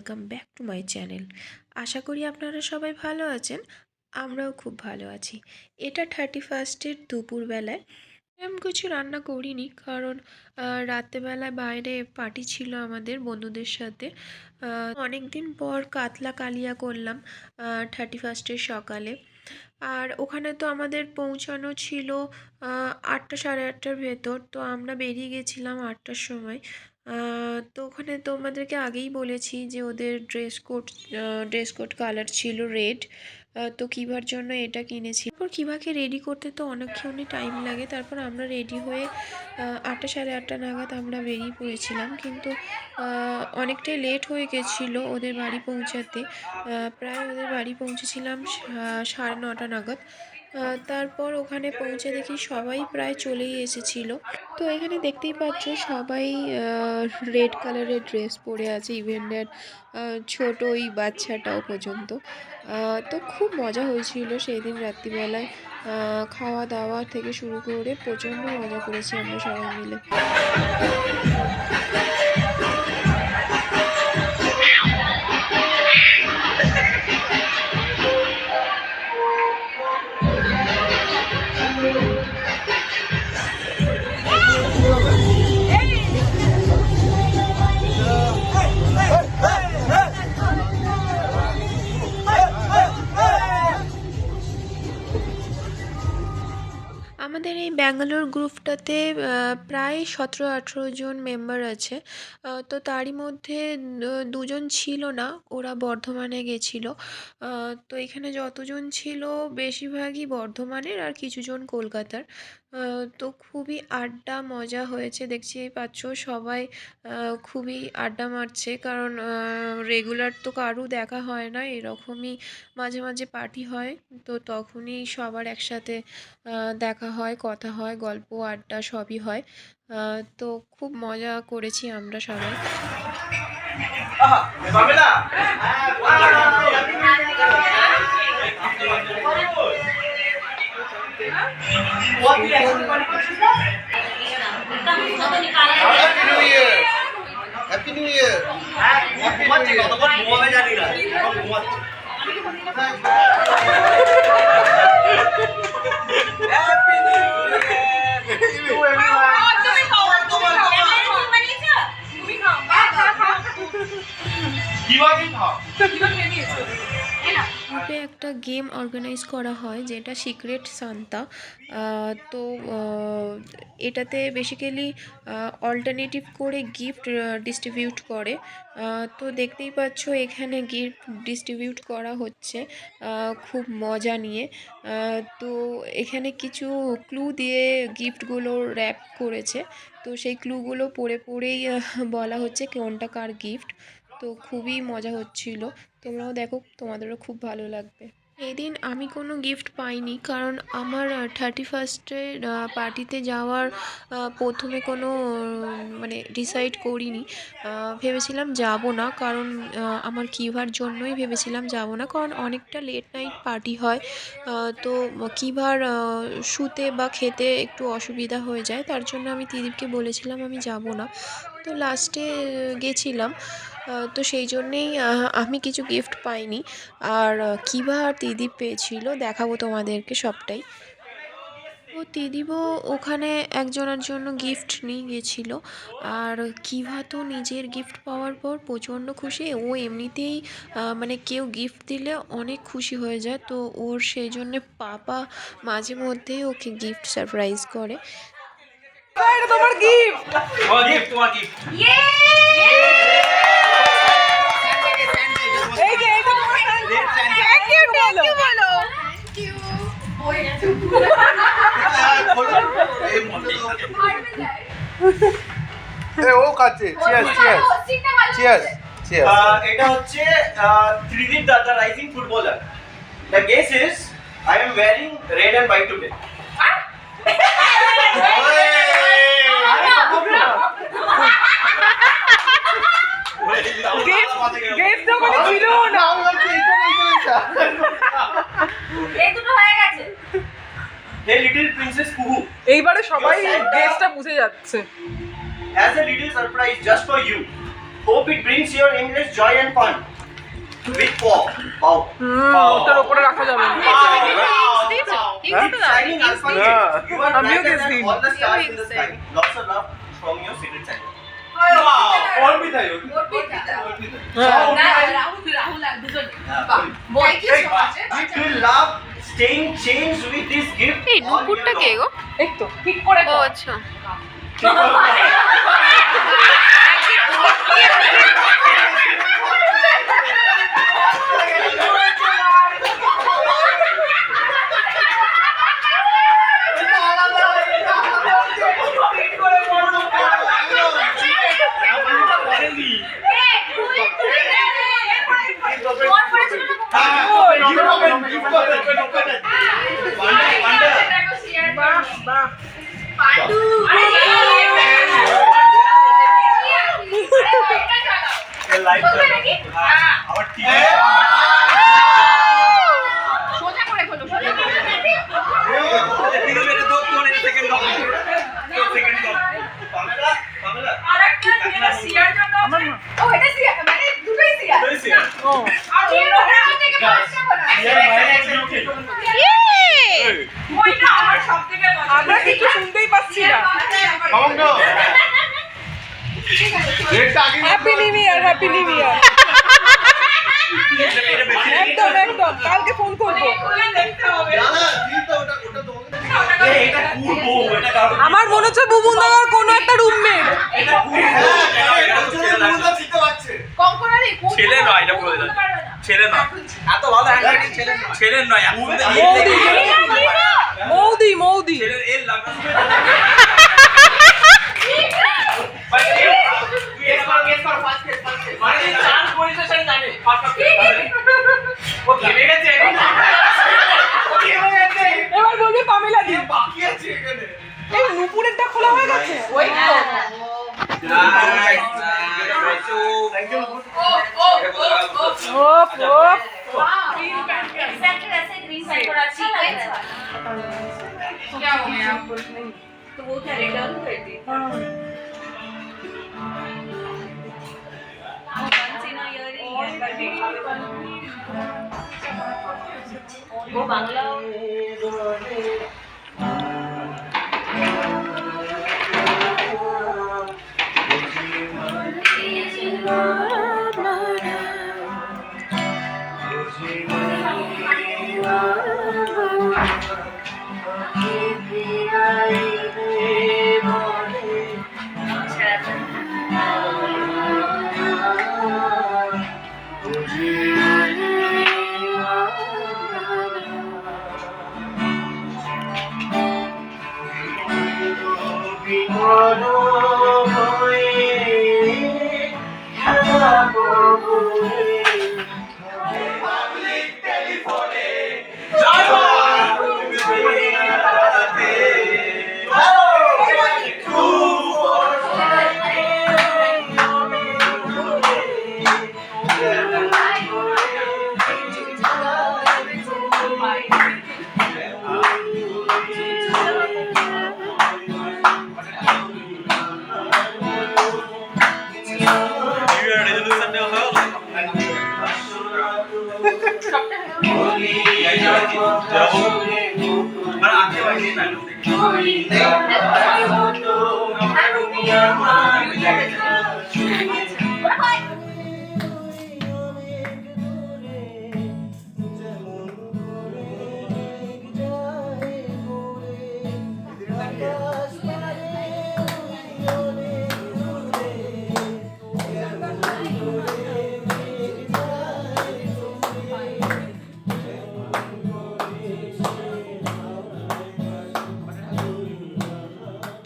Welcome back to my channel. আশা করি আপনারা সবাই ভালো আছেন, আমরাও খুব ভালো আছি। এটা 31st দুপুরবেলায়। এরকম কিছু রান্না করিনি, কারণ রাত্রেবেলায় বাইরে পার্টি ছিল আমাদের বন্ধুদের সাথে। অনেক দিন পর কাতলা কালিয়া করলাম 31st সকালে। আর ওখানে তো আমাদের পৌঁছানো ছিল 8টা সাড়ে 8টার ভেতর, তো আমরা বেরিয়ে গেছিলাম 8টার সময়। তো ওখানে তোমাদেরকে আগেই বলেছি যে ওদের ড্রেস কোড কালার ছিল রেড। তো কিভার জন্য এটা কিনেছি। তারপর কিভাকে রেডি করতে তো অনেকক্ষণই টাইম লাগে। তারপর আমরা রেডি হয়ে 8টা সাড়ে 8টা নাগাদ আমরা বেরিয়ে পড়েছিলাম, কিন্তু অনেকটাই লেট হয়ে গেছিলো ওদের বাড়ি পৌঁছাতে। প্রায় ওদের বাড়ি পৌঁছেছিলাম 9:30 নাগাদ। তারপর ওখানে পৌঁছে দেখি সবাই প্রায় চলেই এসেছিলো। তো এখানে দেখতেই পাচ্ছ সবাই রেড কালারের ড্রেস পরে আছে, ইভেন দ্যাট ছোট ওই বাচ্চাটাও পর্যন্ত। তো খুব মজা হয়েছিল সেই দিন রাত্রিবেলায়। খাওয়া দাওয়া থেকে শুরু করে প্রচণ্ড মজা করেছি আমরা সবাই মিলে। আমাদের এই ব্যাঙ্গালোর গ্রুপটাতে প্রায় 17-18 জন মেম্বার আছে। তো তারই মধ্যে দুজন ছিল না, ওরা বর্ধমানে গেছিলো। তো এখানে যতজন ছিল বেশিরভাগই বর্ধমানের, আর কিছুজন কলকাতার। তো খুবই আড্ডা মজা হয়েছে, দেখছি পাচ্ছ সবাই খুবই আড্ডা মারছে, কারণ রেগুলার তো কারু দেখা হয় না, এরকমই মাঝে মাঝে পার্টি হয়। তো তখনই সবার একসাথে দেখা হয়, কথা হয়, গল্প আড্ডা সবই হয়। তো খুব মজা করেছি আমরা সবাই। Happy new year. গ্রুপে একটা গেম অর্গানাইজ করা হয় যেটা সিক্রেট সান্তা। তো এটাতে বেসিক্যালি অল্টারনেটিভ করে গিফট ডিস্ট্রিবিউট করে। তো দেখতেই পাচ্ছ এখানে গিফট ডিস্ট্রিবিউট করা হচ্ছে খুব মজা নিয়ে। তো এখানে কিছু ক্লু দিয়ে গিফটগুলো র্যাপ করেছে, তো সেই ক্লুগুলো পড়ে পড়েই বলা হচ্ছে কোনটা কার গিফট। তো খুবই মজা হচ্ছিল, তোমরাও দেখো, তোমাদেরও খুব ভালো লাগবে। এই দিন আমি কোনো গিফট পাইনি, কারণ আমার 31st পার্টিতে যাওয়ার প্রথমে কোনো মানে ডিসাইড করিনি। ভেবেছিলাম যাব না, কারণ আমার কিভার জন্যই ভেবেছিলাম যাব না, কারণ অনেকটা লেট নাইট পার্টি হয়। তো কিভার শুতে বা খেতে একটু অসুবিধা হয়ে যায়, তার জন্য আমি দিদিকে বলেছিলাম আমি যাব না। তো লাস্টে গেছিলাম। তো সেই জন্যেই আমি কিছু গিফট পাইনি, আর কিভা আর দিদি পেয়েছিল, দেখাবো তোমাদেরকে সবটাই। ও দিদিও ওখানে একজনের জন্য গিফট নিয়ে গেছিলো, আর কিভা তো নিজের গিফট পাওয়ার পর প্রচণ্ড খুশি। ও এমনিতেই মানে কেউ গিফট দিলে অনেক খুশি হয়ে যায়, তো ওর সেই জন্যে পাপা মাঝে মধ্যেই ওকে গিফট সারপ্রাইজ করে। তোমার গিফট, তোমার গিফট, তোমার গিফট। এই যে এটা তোমার থ্যাংক ইউ বলো। Thank you. ও কাছে চিয়ার্স চিয়ার্স চিয়ার্স চিয়ার্স। এটা হচ্ছে 3D the rising footballer. The guess is I am wearing red and white today. Gift তো মানে ছিল না, এই দুটো হয়ে গেছে। Hey little princess Kuhu, এইবারে সবাই গেস্টটা বুঝে যাচ্ছে। as a little surprise just for you, Hope it brings your endless joy and fun. With paw. Wow. ওটার উপরে রাখা যাবে না। Shining Alfonso. Yeah. You are আমিও brighter গেছি। than all the stars in the sky. Lots of love from your secret side. Arpita If you love staying changed with this gift, এই all নুপুরটা year কে long. গো? এই তো ঠিক করে ও আচ্ছা। সোজা করে খোলো আরেকটা যেটা সিয়ার জন্য ও এটা সিয়ার মানে দুটোই সিয়ার আর ওটা থেকে পাঁচটা বলা ওইটা আমার সবথেকে পছন্দ আমরা কিছু শুনতেই পাচ্ছি না। Happy new year, happy new year. একদম একদম, কালকে ফোন করবো। আমার মনে হচ্ছে বুবুন দাদার কোনো একটা রুমমেট। কঙ্কনারি ছেলে নয়, এটা বলে দিলাম। ছেলে নয়, এত ভালো হ্যান্ডরাইটিং ছেলে নয়, মৌদি মৌদি। ছেলের এর লাগবে এবার বলবি পামেলা দি। এই নুপুরেরটা খোলা হয়ে গেছে। ওই তো ওপ ওপ। एग्जैक्टली वैसे ग्रीन साइड पर अच्छी है क्या हो गया आपको नहीं तो वो क्या रिटर्न कर दी वो बांग्ला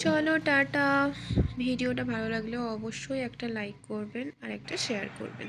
চলো টাটা। ভিডিওটা ভালো লাগলে অবশ্যই একটা লাইক করবেন আর একটা শেয়ার করবেন।